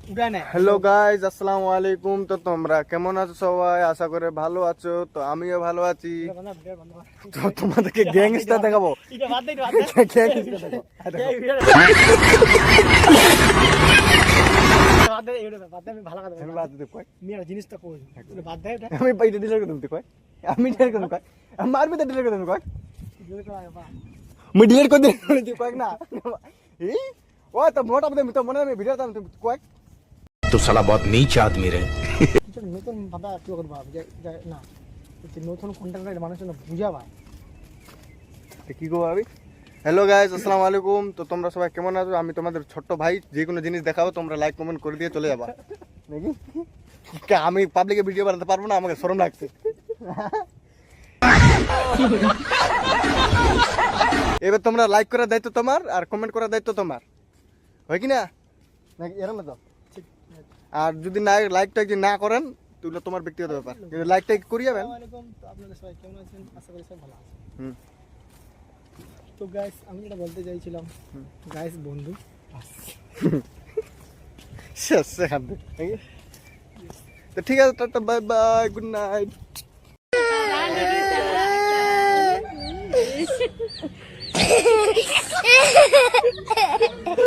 Hello guys, আসসালামু আলাইকুম। তো তোমরা কেমন আছো সবাই? আশা করে ভালো আছো। তো আমিও ভালো আছি। তো তোমাদেরকে গ্যাংস্টার দেখাবো। আমি বাইরে ডিলার করে দিতে কয়, আমি ডিলার করে কয়, মারবে তো ডিলার করে দিতে কয়, মুই ডিলার করে দিতে কয় না। এই ও তো মোটা তো মনে আমি ভিডিও দাম কয়। तो साला बहुत नीच आदमी रहे। নতুন ভাবা কি করবো না নতুন কন্টেন্ট মানুষের বুঝা ভাই কি গো ভাবি। হ্যালো গাইজ, আসসালামু আলাইকুম। তো তোমরা সবাই কেমন আছো? আমি তোমাদের ছোট্ট ভাই, যে কোনো জিনিস দেখাবো তোমরা লাইক কমেন্ট করে দিয়ে চলে যাবা নাকি? আমি পাবলিকে ভিডিও বানাতে পারবো না, আমাকে শরম লাগছে। এবার তোমরা লাইক করার দায়িত্ব তোমার, আর কমেন্ট করার দায়িত্ব তোমার, হয় কি না? নাকি এরকম না তো? আর যদি না লাইকটা যদি না করেন তাহলে তোমার ব্যক্তিগত ব্যাপার, কিন্তু লাইকটা করি যাবেন। তো আপনারা সবাই কেমন আছেন? আশা করি সব ভালো আছেন। হুম। তো গাইস, আমি যেটা বলতে চাইছিলাম, গাইস বন্ধু শেষ সেখান থেকে। তো ঠিক আছে, tata, bye bye, good night.